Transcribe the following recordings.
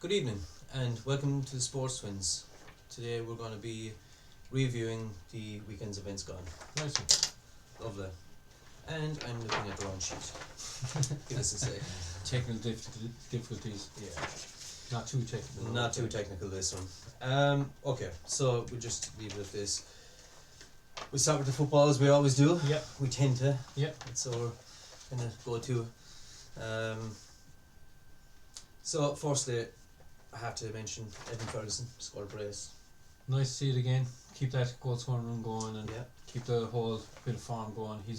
Good evening and welcome to the Sports Twins. Today we're going to be reviewing the weekend's events gone. Nice. Lovely. And I'm looking at the wrong sheet. Give us a second. Technical difficulties. Yeah. Not too technical. Not too technical this one. Okay, so we'll just leave it at this. We'll start with the football as we always do. Yep. We tend to. Yep. That's our kind of go-to. So firstly, I have to mention Evan Ferguson scored a brace. Nice to see it again. Keep that goal scoring run going and Yeah. keep the whole bit of form going. He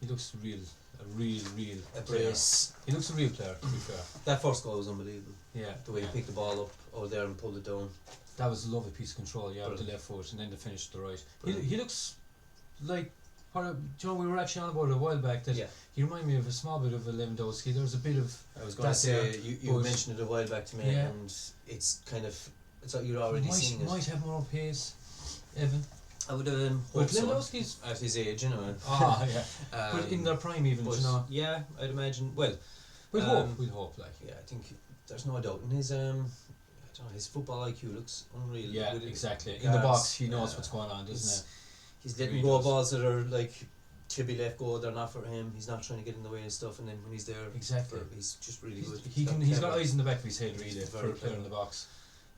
looks a real A player. brace. He looks a real player, to be fair. That first goal was unbelievable. Yeah. The way he picked the ball up over there and pulled it down. That was a lovely piece of control, with the Brilliant. left foot and then the finish to the right. Brilliant. He looks like we were actually on about it a while back that Yeah. he reminded me of a small bit of a Lewandowski. There's a bit of I was going to That's say, there, you but- mentioned it a while back to me, Yeah. and it's kind of, it's like you're already seeing it. might have more pace, Evan. I would But hope so, Lewandowski's at his age, you know. yeah. But in their prime even, but you know. yeah, I'd imagine. Well, We'd hope, like. yeah, I think there's no doubt in his I don't know, his football IQ looks unreal. Yeah, With it. exactly. In Guards, the box, he knows what's going on, doesn't he? He's letting Really go of does. balls that are like should be left go. They're not for him. He's not trying to get in the way and stuff. And then when he's there, Exactly. he's just really good. He's got eyes in the back of his head, really, He's for very a player clever. in the box.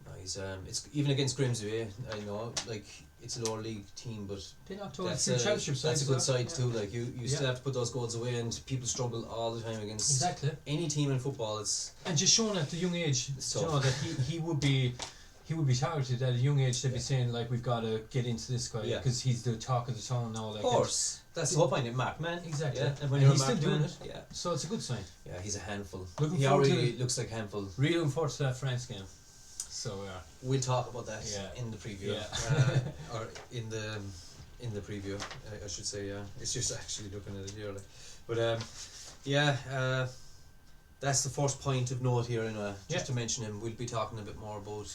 No, he's it's even against Grimsby. I know, like it's a lower league team, but They knocked over a that's few a championship sides. good as well. side too. Like you Yeah. still have to put those goals away, and people struggle all the time against Exactly. any team in football. It's And just showing at the young age, It's you tough. know, that he would be targeted at a young age. They'd be Yeah. saying, like, we've got to get into this guy Yeah. because he's the talk of the town now. Like, of course that's the whole point. Mark, man. Exactly. Yeah, and when And you're he's a still marked doing man, it. yeah, so it's a good sign. yeah, he's a handful. Looking he forward to already looks like a handful. Really looking forward to that France game. So, We'll talk about that Yeah. in the preview, Yeah. or in the preview. I should say. Yeah, it's just actually looking at it here, like. But that's the first point of note here. Anyway, just Yeah. to mention him, we'll be talking a bit more about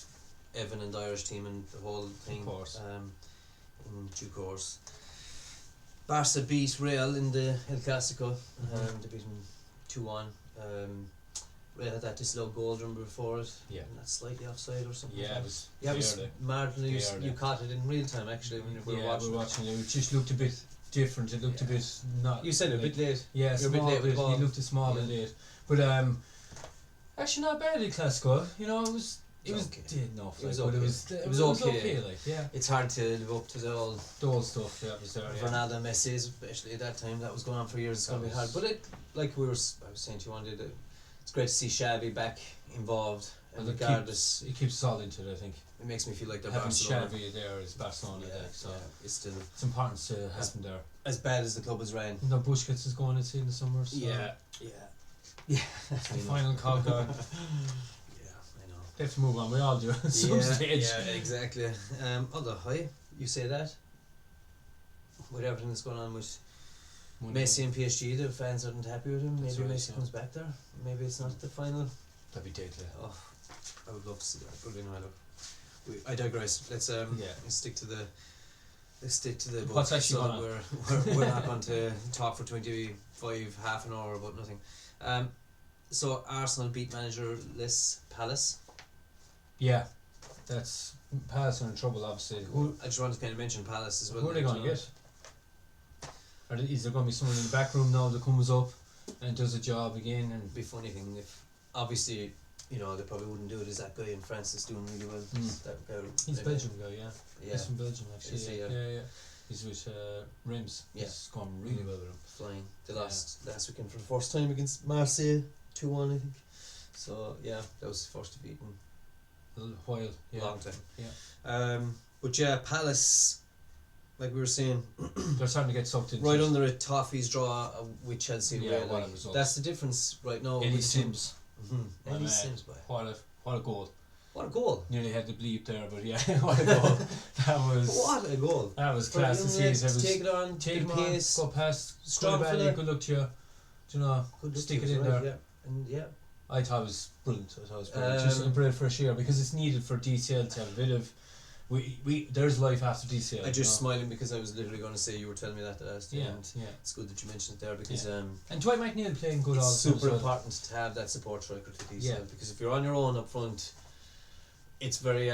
Evan and the Irish team and the whole thing. Of course. In due course. Barca beat Real in the El Clasico. They beat him 2-1. Real had that disallowed goal, remember, before it? Yeah. And that's slightly offside or something. yeah, like it that. was Yeah, it was barely. marginally. Barely. You caught it in real time actually when we were Yeah, watching. we were watching it. It just looked a bit different. It looked a Yeah. bit not. You said it a like, bit late. Yeah, You're a bit small late with bit. the ball. He looked a small bit Yeah. late, but actually not bad at Clasico. You know, it was okay. dead enough. It was like, but okay. It It was was okay. okay. Like, yeah, It's hard to live up to the old the old stuff. Yeah, was there. Yeah. Ronaldo and Messi, especially at that time. That was going on for years. It's going to be hard. But it, like I was saying to you one day, it's great to see Xavi back involved. And And regardless, it keeps us all into it. I think it makes me feel like they're having Barcelona. Xavi there is Barcelona. Yeah, like, so yeah, it's still it's important to have him there. as bad as the club has ran. You know, Busquets is going in the summer. So Yeah. the final call guy. Yeah, I know. They have to move on. We all do at some stage. Yeah, exactly. Although, you say that, with everything that's going on with Messi and PSG, the fans aren't happy with him. That's Maybe right, Messi yeah. comes back there. Maybe it's not the final. That'd be deadly. Oh, I would love to see that. But anyway, look, I digress. Let's stick to the. Let's stick to the book. What's actually so going that we're not going to talk for 25 half an hour about nothing. So Arsenal beat managerless Palace. Yeah, that's Palace are in trouble. Obviously, I just wanted to kind of mention Palace as well. who are they you going to know. get? Is there going to be someone in the back room now that comes up and does a job again? And It'd be a funny thing if, obviously, you know, they probably wouldn't do it as that guy in France is doing really well. That guy, he's maybe. Belgium guy, yeah. Yeah, He's from Belgium actually. Is he, yeah. yeah? Yeah. He's with Reims. Yeah. He's gone really well with him. flying. They lost last weekend for the first time against Marseille, 2-1 I think. So yeah, that was the first defeat in A little while. Yeah. a long time. Yeah. But yeah, Palace, like we were saying, They're starting to get sucked into right it. under a Toffee's draw with Chelsea. Yeah, away, what a like, result. that's the difference right now. Eddie with the team. Sims. Eddie man. Sims, boy. What a goal. What a goal! Nearly had to bleep there, but yeah, what a goal. What a goal! That was For class the to young see. lads It was take it on, take bit him of on, pace, go past, strong good fella. good luck to you. Do you know, good look stick to it us, in right, there. Yeah, and yeah. I thought it was brilliant. Just a breath of fresh air because it's needed for DCL to have a we there's life after DCL. I just smiling because I was literally going to say you were telling me that last year, and Yeah. it's good that you mentioned it there because And Dwight McNeil playing good all it's the time. super important to have that support striker to DCL because if you're on your own up front, it's very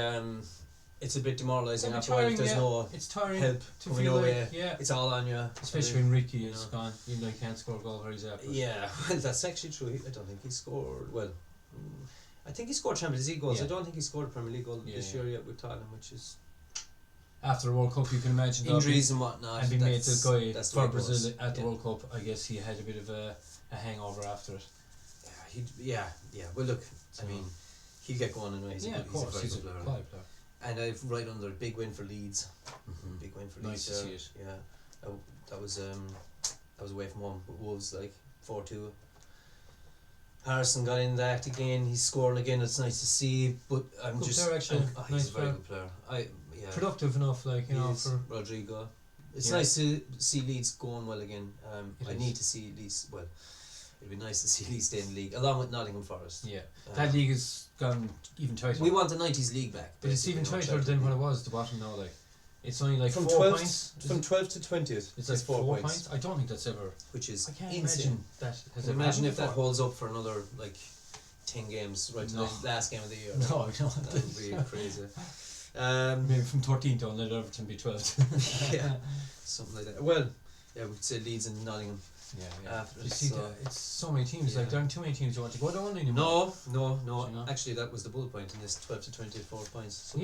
it's a bit demoralising after a while. If there's no it's tiring help to coming feel your like, way, it's all on you. Especially when Ricky is gone, even though he can't score a goal where he's at. Yeah, well, that's actually true. I don't think he scored. Well, I think he scored Champions League goals. I don't think he scored a Premier League goal this year yet with Tottenham, which is after the World Cup. You can imagine injuries and whatnot. And being made the guy for Brazil at the Yeah. World Cup. I guess he had a bit of a hangover after it. Yeah. Well, look, I mean, he'll get going anyway. He's a very good player. And I've right under big win for Leeds. Big win for Leeds. Nice to see it. Yeah, that was away from home. But Wolves like 4-2. Harrison got in the act again. He's scoring again. It's nice to see. But I'm good just player, actually. he's Nice a very good player. Productive enough, like for Rodrigo. It's nice to see Leeds going well again. I need to see Leeds. Well, it'd be nice to see Leeds stay in the league along with Nottingham Forest. Yeah, that league has gone even tighter. We want the 90s league back, but it's even tighter than what it was. The bottom now, like it's only like from 4 points. From 12th to 20th. It's like 4 points. I don't think that's ever. Which is I can't insane. imagine that. Has imagine if that holds up for another like 10 games right to the last game of the year. No, I don't. That would be crazy. Maybe from 13 to let Everton be 12th. Yeah, something like that. Well, yeah, we'd say Leeds and Nottingham. Yeah. After you see, it's so many teams. Like there aren't too many teams you want to go down anymore. No. Actually, that was the bullet point in this 12 to 24 points. So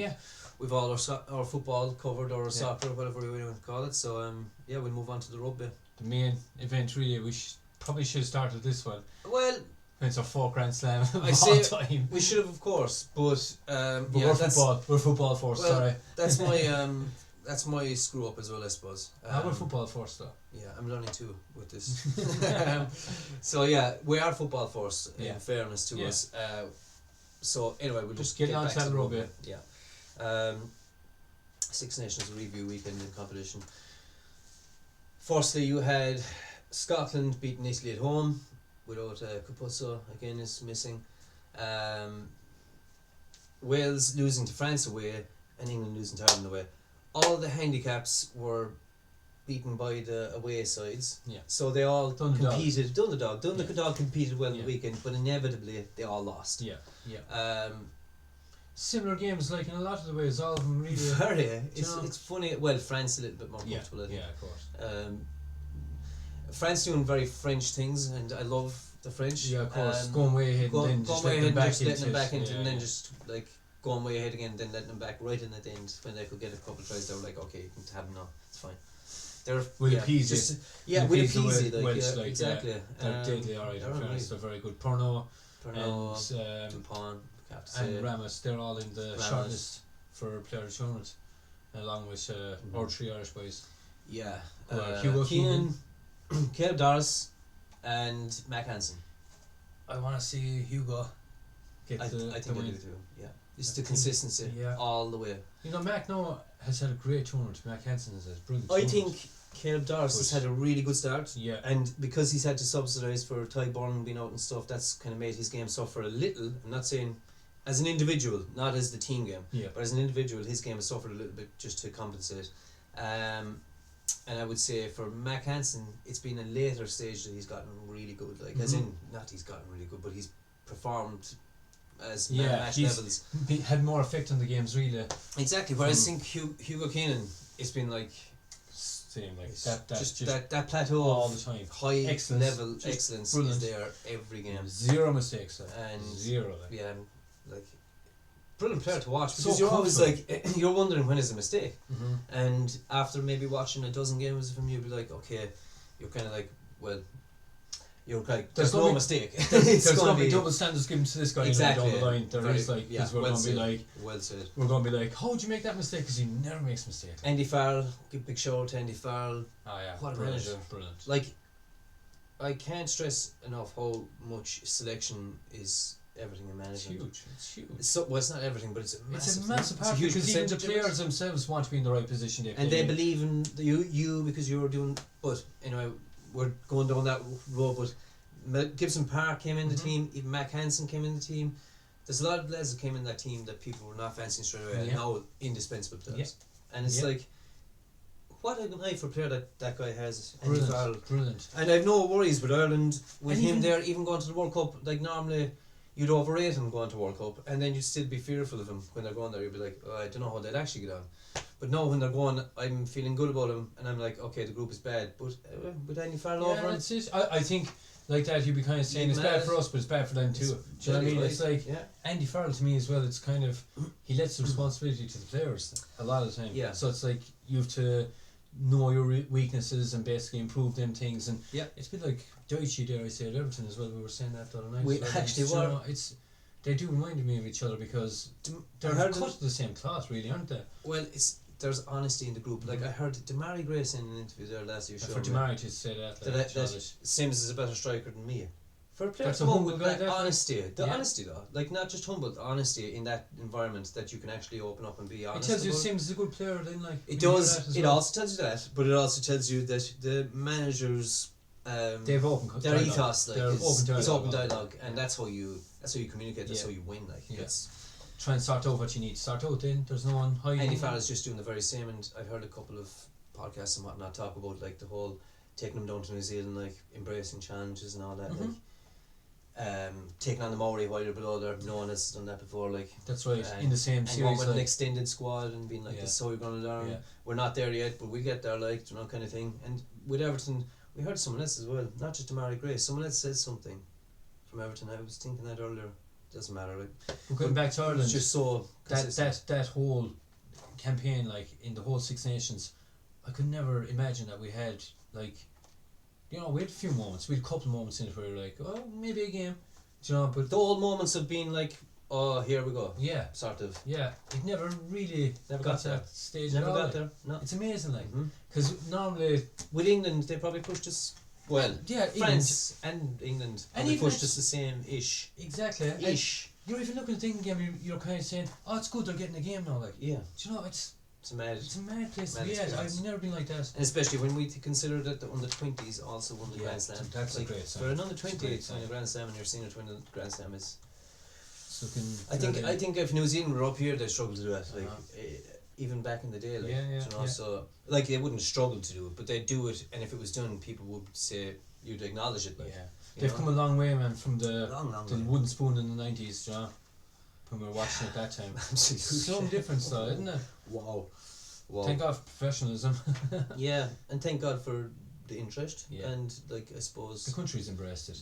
we've all our football covered, or soccer, whatever we want to call it. So we'll move on to the rugby. The main event, really. We probably should have started this one. Well, it's our 4 Grand Slam I of all time. We should have, of course, but we're football first. Well, sorry, that's my screw up as well, I suppose. We're football first, though. Yeah, I'm learning too with this. So we are football first. In fairness to us. So anyway, we'll just get on back to the rugby. Yeah. Six Nations Review weekend in competition. Firstly, you had Scotland beating Italy at home without Capuzzo, again is missing. Wales losing to France away and England losing to Ireland away. All the handicaps were beaten by the away sides. Yeah. So they all competed. Dundee Dundee competed well in the weekend, but inevitably they all lost. Yeah. Similar games, like in a lot of the ways, all of them really. Very. It's funny. Well, France a little bit more comfortable. I think. Yeah, of course. France doing very French things, and I love the French. Yeah, of course. Going way ahead and then just letting them back into it, and then just like going way ahead again, then letting them back right in at the end when they could get a couple of tries. They were like, okay, you can have them now. It's fine. They're with appease. With appease. Like, exactly. They're deadly alright. In fairness, they're very good. Pernod and Dupont, and Ramos. They're all in the shortlist for player of the tournament, along with our 3 Irish boys. Yeah. Hugo Keenan, Caleb Doris, and Mac Hansen. I want to see Hugo get I think I do too. Yeah, it's the consistency all the way. You know, Mac Noah has had a great tournament. Mac Hansen has had a brilliant tournament. I think Caleb Doris has had a really good start. Yeah. And because he's had to subsidise for Ty Byrne being out and stuff, that's kind of made his game suffer a little. I'm not saying as an individual, not as the team game, but as an individual, his game has suffered a little bit just to compensate. And I would say for Mac Hansen, it's been a later stage that he's gotten really good. Like, as in, not he's gotten really good, but he's performed as match levels. Had more effect on the games, really. Exactly. Whereas I think Hugo Keenan, it's been like same, like that plateau all the time. High level excellence is there every game. Zero mistakes, and zero. Like brilliant player to watch because you're always like you're wondering when is a mistake, and after maybe watching a dozen games of him, you'll be like, okay, you're kind of like, well, you're like, there's no mistake. There's going to be double standards given to this guy down the line. There is like, because we're going to be like, well said. We're going to be like, how'd you make that mistake? Because he never makes mistakes. Andy Farrell, give big shout out to Andy Farrell. Oh yeah, what a manager! Brilliant. Like, I can't stress enough how much selection is everything in management. It's huge. So, well, it's not everything, but it's a massive part because even the players themselves want to be in the right position. They believe in you because you're doing. But anyway, we're going down that road. But Gibson Park came in the team. Even Mac Hansen came in the team. there's a lot of lads that came in that team that people were not fancying straight away, and now indispensable players. Yeah. And it's like, what an eye for player that guy has. Brilliant. And I've no worries with Ireland with him there, even going to the World Cup. Like normally, you'd overrate him going to World Cup, and then you'd still be fearful of him when they're going there. You'd be like, I don't know how they'd actually get on. But now when they're going, I'm feeling good about him, and I'm like, okay, the group is bad, but with Andy Farrell over him. That's it. I think like that you'd be kind of saying it's bad for us, but it's bad for them too. Do you know what I mean? Right. It's like Andy Farrell to me as well. It's kind of he lets the responsibility to the players a lot of the time. Yeah. So it's like you have to know your weaknesses and basically improve them things. And it's a bit like Deutsche, dare I say, at Everton as well. We were saying that the other night. We actually were. You know, they do remind me of each other because they're cut of the same cloth, really, aren't they? Well, there's honesty in the group. Like I heard Damari Gray saying in an interview there last year. For Damari to say that Sims is a better striker than me. For a player that's a humble guy. Honesty, honesty though, like not just humble, the honesty in that environment that you can actually open up and be honest. It tells you Sims is a good player, then like it does. It also tells you that, but it also tells you that the managers. They have open their dialogue. ethos, like it's open dialogue, and that's how you communicate. That's how you win. Like it's try and sort out what you need to sort out. Then there's no one hiding. Andy Farrell's just doing the very same, and I've heard a couple of podcasts and whatnot talk about like the whole taking them down to New Zealand, like embracing challenges and all that, like taking on the Maori while you're below there. No one has done that before, like that's right. In the same series, going with an extended squad and being like, this is how you're going to learn. Yeah. We're not there yet, but we get there, like, you know, kind of thing. And with Everton, we heard someone else as well, not just Damari Gray. Someone else said something from Everton. I was thinking that earlier. Doesn't matter. Like, we're going back to Ireland. It's just so that whole campaign, like in the whole Six Nations, I could never imagine that we had like, you know, we had a few moments. We had a couple of moments in it where we were like, oh, maybe a game, do you know. But the old moments of being like, oh, here we go. Yeah, sort of. Yeah, it never really got to that stage. Never got there. No, it's amazing, like, because normally with England they probably pushed us. Well, yeah, France and England and pushed us the same ish. Exactly. Ish. You're even looking at the England game. You're kind of saying, "Oh, it's good. They're getting a game now." Like, yeah. Do you know it's a mad place to be at. I've never been like that. And especially when we consider that the under-20s also won the Grand Slam. That's like, a great sign. For an under-20 to win a Grand Slam and your senior to win the Grand Slam is. Looking. I think if New Zealand were up here, they struggled to do that. Like. Even back in the day, like, you know, so like they wouldn't struggle to do it, but they'd do it, and if it was done, people would say you'd acknowledge it. Like, they've come a long way, man, from the wooden spoon in the 90s, you know, when we were watching it that time. Some difference, though, isn't it? Wow. Thank God for professionalism. Yeah, and thank God for the interest, and like I suppose the country's embraced it.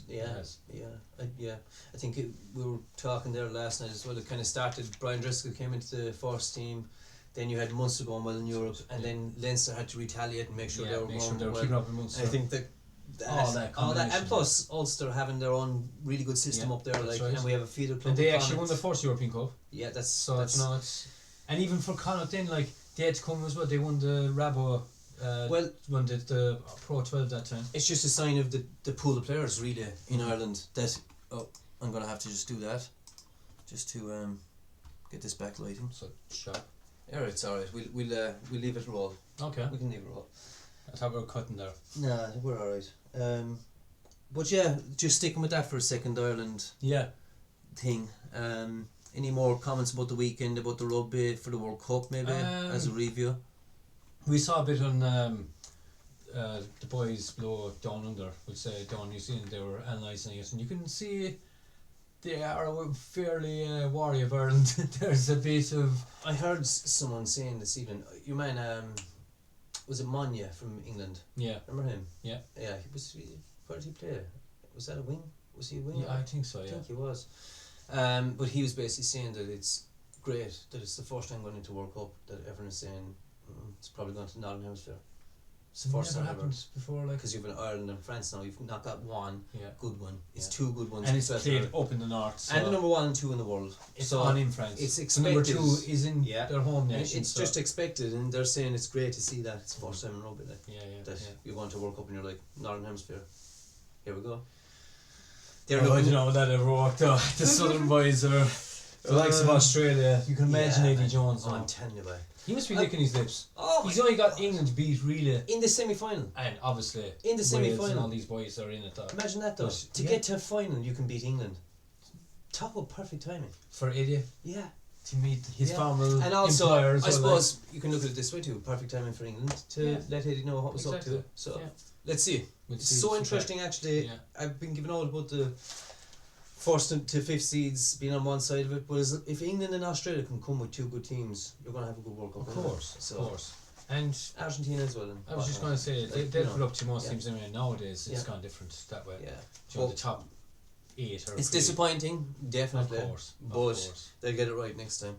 I think we were talking there last night as well. It kind of started. Brian Driscoll came into the first team. Then you had Munster going well in Europe, and then Leinster had to retaliate and make sure they were going well. Keeping up in Munster. I think that all that, and plus Ulster having their own really good system up there, like, and we have a feeder club. And they actually won the first European Cup. Yeah, that's you know, and even for Connacht, then like they had to come as well. They won the Rabo. Won the Pro 12 that time. It's just a sign of the pool of players really in Ireland that I'm gonna have to just do that, just to get this backlighting. So sharp. Alright, it's alright. We'll leave it roll. Okay. We can leave it roll. I thought we were cutting there. Nah, we're alright. But yeah, just sticking with that for a second, Ireland. Yeah. Thing. Any more comments about the weekend, about the rugby for the World Cup, maybe as a review? We saw a bit on the boys below Down Under, which down New Zealand. They were analysing it, and you can see. They are fairly wary of Ireland. There's a bit of. I heard someone saying this evening. You mean was it Monya from England? Yeah. Remember him? Yeah. Yeah. Where did he play? Was that a wing? Was he a wing? Yeah, I think so. Yeah. I think he was. But he was basically saying that it's great that it's the first time going into World Cup that everyone is saying it's probably going to the Northern Hemisphere. It's the first time happened before, like, because you've been Ireland and France now. You've not got one good one. It's 2 good ones, and it's played up in the north. So and the number 1 and 2 in the world. It's on in France. It's expected. Number 2 is in their home nation. It's just expected, and they're saying it's great to see that it's the first time in rugby. Like, you're going to World Cup and you're like Northern Hemisphere. Here we go. I don't know that ever worked out. The Southern boys are the likes of Australia. You can imagine Eddie Jones. I'm telling you, he must be licking his lips. He's only got England beat really in the semi-final, and obviously in the semi-final, and all these boys are in it. Imagine that though. To get to a final, you can beat England. Talk about perfect timing. For Eddie. Yeah. To meet his former and also, employers. I suppose you can look at it this way too. Perfect timing for England to let Eddie know what was up to. So let's see. It's so interesting actually. I've been given all about the first to fifth seeds being on one side of it, but if England and Australia can come with two good teams, you're going to have a good World Cup. Of course. And Argentina as well. I was just going to say, they'll put up to most teams anyway. Nowadays, it's gone different that way. Yeah. You know, the top 8 or it's disappointing, definitely. Of course. But they'll get it right next time.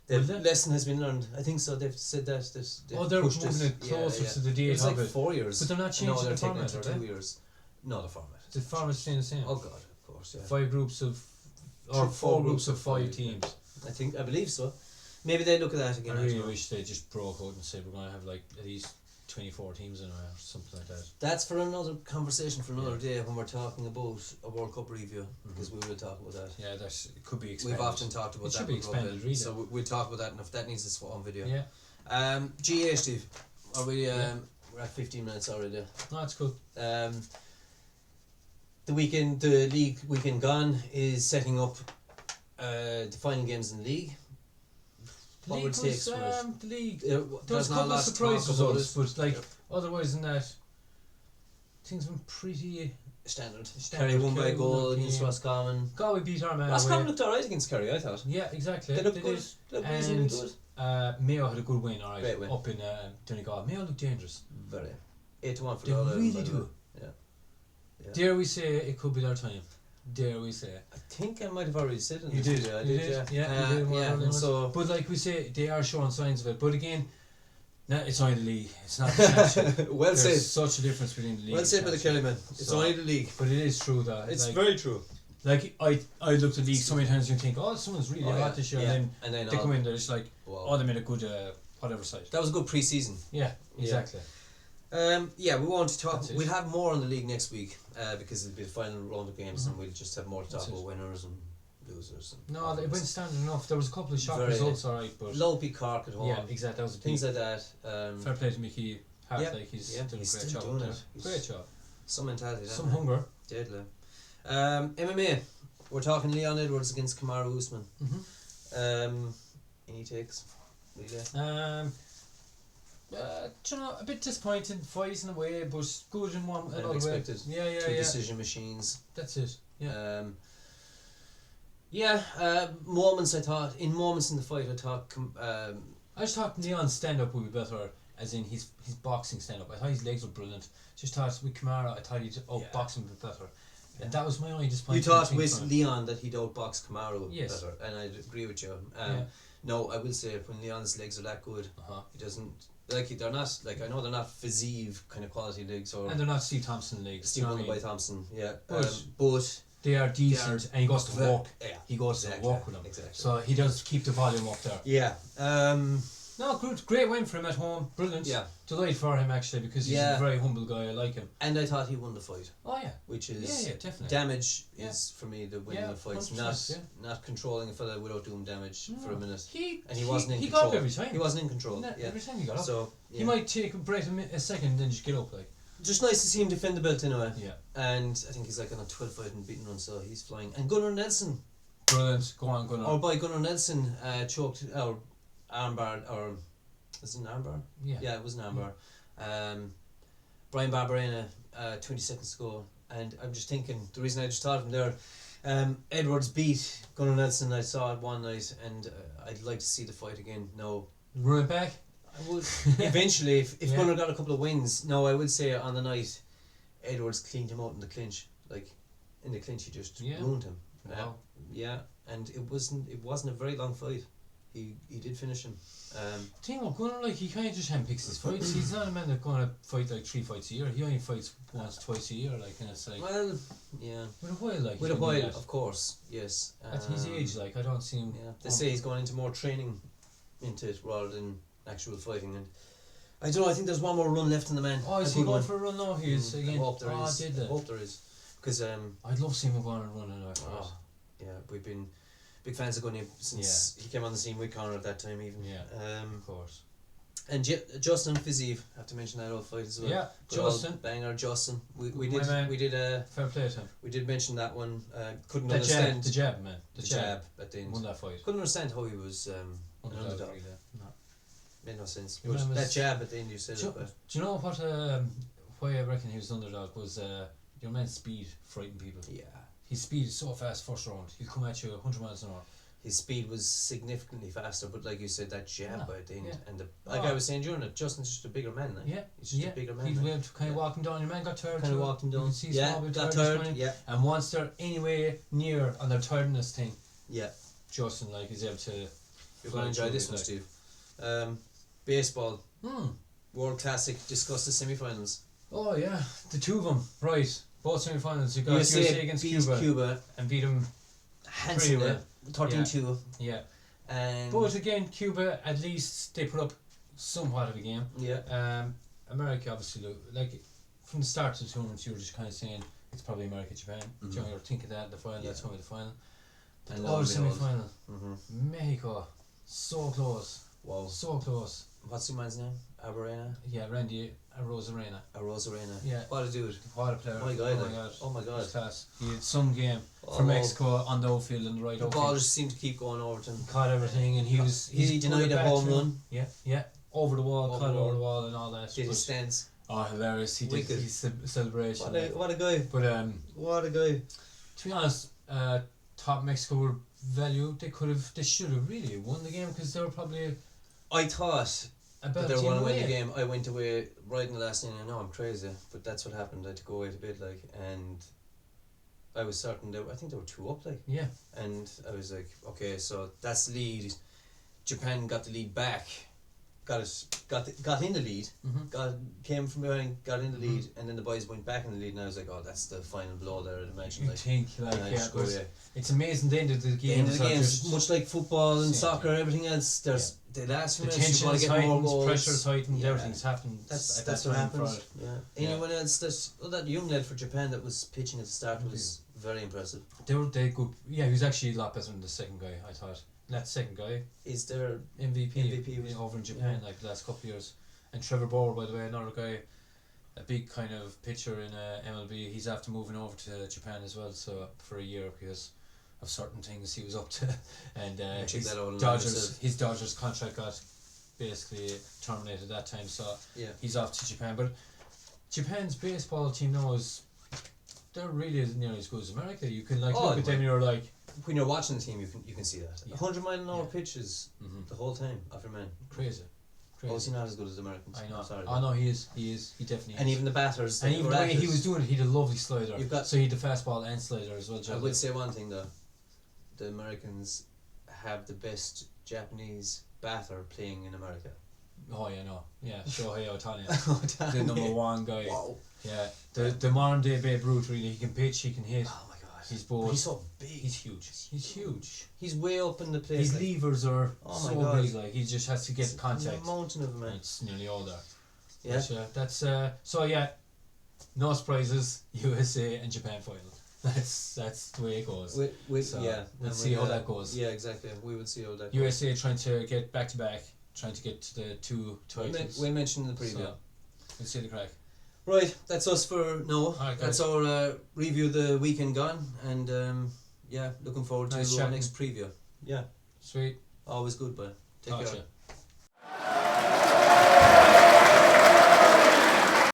The lesson has been learned. I think so. They've said that. They're moving it closer to the date it's of like it. 4 years. But they're not changing the format, are they? 2 years. No, the format. The format's staying the same. Oh God, of course. Yeah. 5 groups of, or 4 groups of 5 teams. I believe so. Maybe they look at that again. I really wish they just broke out and said we're going to have like at least 24 teams in or something like that. That's for another conversation for another day when we're talking about a World Cup review, because we will talk about that. Yeah, that could be expanded. We've often talked about that. It should be expanded, really. So we'll talk about that, and if that needs its own video. Yeah. GA, Steve. Are we? We're at 15 minutes already. No, that's cool. The league weekend gone is setting up the final games in the league. The league there was a couple of surprise results, but otherwise than that, things went pretty standard. Kerry won by a goal against Roscommon. Galway beat Armagh. Roscommon looked alright against Kerry, I thought. Yeah, exactly. They looked good. And Mayo had a good win, alright, Great win. up in Donegal. Mayo looked dangerous. Very. 8-1 for they really do. Yeah. Dare we say it could be their time? Dare we say? I think I might have already said it. You did. I did. Yeah. So, but like we say, they are showing signs of it. But again, it's only the league. It's not the championship. Well said. There's such a difference between the league. Well said by the Kelly man. It's only the league. But it is true that it's very true. Like I looked at the league so many times and you think, someone's really hot this year, and then they come in, they're just like, they made a good whatever side. That was a good pre-season. Yeah, exactly. We won't talk. We'll have more on the league next week because it'll be the final round of games, and we'll just have more to talk about winners and losers. And no, it went standard enough. There was a couple of shock results, alright, but Lumpy Cork at home. Yeah, exactly. That was things like that. Fair play to Mickey Hart. Like he's doing a great job. Great job. Some mentality. Some hunger. Deadly. MMA. We're talking Leon Edwards against Kamaru Usman. Any takes? Really? You know, a bit disappointing fight in a way, but good in one. Unexpected. Yeah. Two decision machines. That's it. Yeah. Moments in the fight, I thought. I just thought Leon's stand up would be better, as in his boxing stand up. I thought his legs were brilliant. Just thought with Kamara, I thought he'd outbox him a bit better. And that was my only disappointment. You thought with Leon that he'd outbox Kamaru better, and I agree with you. No, I will say when Leon's legs are that good, he doesn't they're not I know they're not physique kind of quality legs, and they're not Steve Thompson legs. Steve Wonderboy Thompson, but they are decent, and he goes to walk. Yeah, he goes to walk with them. Exactly. So he does keep the volume up there. Yeah. No, great win for him at home. Brilliant. Yeah. Delight for him actually, because he's a very humble guy. I like him. And I thought he won the fight. Oh yeah. Which is definitely. Damage is for me the winning the fights, not controlling a fella without doing damage for a minute. He wasn't in control. He got up every time. He wasn't in control. Every time he got up. So he might take a break a second and then just get up like. Just nice to see him defend the belt anyway. Yeah. And I think he's on a 12 fight and beaten run, so he's flying. And Gunnar Nelson. Brilliant. Go on, Gunnar. Our boy Gunnar Nelson choked or armbar or. Was it an armbar? Yeah, it was an armbar. Brian Barberena, 20 seconds to go. And I'm just thinking, the reason I just thought of him there, Edwards beat Gunnar Nelson, I saw it one night, and I'd like to see the fight again. No. Run it back? I would. Eventually, if Gunnar got a couple of wins, no, I would say on the night, Edwards cleaned him out in the clinch. Like, in the clinch, he just ruined him. Wow. And it wasn't a very long fight. He did finish him. Thing about Gunnar, he kind of just handpicks his fights. He's not a man that's going to fight 3 fights a year. He only fights once, twice a year, and it's like. Well, yeah. With a while, of course, yes. At his age, I don't see him. Yeah, they say he's going into more training into it rather than actual fighting, and I don't know. I think there's one more run left in the man. Oh, is he going for a run now? He is again. I hope there is. I hope there is, because I'd love to see him go on and run anyway. Yeah, we've been big fans of Gunny since he came on the scene with Conor at that time even. Yeah, of course. And Justin Fiziev, I have to mention that old fight as well. Yeah, Justin. Banger Justin. We did fair play to him. We did mention that one. Couldn't that understand the jab, man. The jab at the end. Won that fight. Couldn't understand how he was an underdog. No. Made no sense. But that jab at the end, you said do you know what? Why I reckon he was underdog was your man's speed frightened people. Yeah. His speed is so fast first round. He'll come at you 100 miles an hour. His speed was significantly faster, but like you said, that jab at the end, and like I was saying during it, Justin's just a bigger man. Like. Yeah, he's just a bigger man. He'd be able to kind of walk him down. Your man got tired. Kind of walked him down. You can see got tired. Yeah. And once they're anyway near on their tiredness thing, Justin is able to. You're going to enjoy this one, Steve. Baseball. World Classic. Discuss the semi-finals. Oh yeah, the two of them. Right, both semi-finals. You got USA against Cuba and beat them handsomely. 13-2. Yeah. And but again, Cuba, at least they put up somewhat of a game. Yeah. America obviously like from the start of the tournament you were just kind of saying it's probably America Japan. You know, you were thinking that the final, that's going to be the final. And the semi-final. Mexico, so close. Wow. So close. What's the man's name? Abarena? Yeah, Randy Arozarena. Yeah. What a dude. What a player. Oh my god. Oh my god. Class. He had some game for Mexico on the outfield and the right outfield. The ball just seemed to keep going over to him. Caught everything and he denied a home run. Yeah. Over the wall, caught over the wall and all that. Did his stance. Oh, hilarious. He did his celebration. What a guy. But what a guy. To be honest, top Mexico were value. They should have really won the game because they were probably. I thought that they were going to win the game. I went away right in the last inning. I know I'm crazy, but that's what happened. I had to go away to bed, like, and I was certain I think they were 2 up, like. Yeah. And I was like, okay, so that's the lead. Japan got the lead back. Got in the lead. Came from behind, got in the lead, and then the boys went back in the lead, and I was like, oh, that's the final blow there. I'd imagine. It's amazing. The end of the game. Much like football and soccer, everything else. They last few minutes. You want to get more goals. Pressure's heightened. Everything's happened. That's what happens. Yeah. Anyone else that young lad for Japan that was pitching at the start was very impressive. They good. Yeah, he was actually a lot better than the second guy. I thought. That second guy is their MVP was over in Japan like the last couple of years. And Trevor Bauer, by the way, another guy, a big kind of pitcher in MLB. He's after moving over to Japan as well, so for a year because of certain things he was up to, and his Dodgers contract got basically terminated that time, so he's off to Japan. But Japan's baseball team now they're really nearly as good as America. You can look at them and you're like. When you're watching the team, you can see that 100-mile-an-hour pitches the whole time off your man. Crazy. Obviously not as good as the Americans. I know. Sorry, no, he is. He definitely. And is. Even the batters. And even the way he was doing it, he had a lovely slider. So he had the fastball and slider as well. I would say one thing though, the Americans have the best Japanese batter playing in America. Oh yeah, no, yeah, Shohei Ohtani, the number 1 guy. Wow. Yeah, the modern day Babe Ruth. Really, he can pitch, he can hit. Oh my god. He's bold. He's so big. He's huge. He's way up in the place. His levers are so big. Like he just has to get contact. A mountain of a man. It's nearly all there. Yeah. But, that's so yeah. No surprises. USA and Japan final. That's the way it goes. We'll see how that goes. Yeah, exactly. We will see how that goes. USA trying to get back to back, trying to get to the two titles. We mentioned in the preview. So, we'll see the crack. Right, that's us for now. Right, that's our review of the weekend gone, and looking forward to our next preview. Yeah, sweet. Always good, but take care.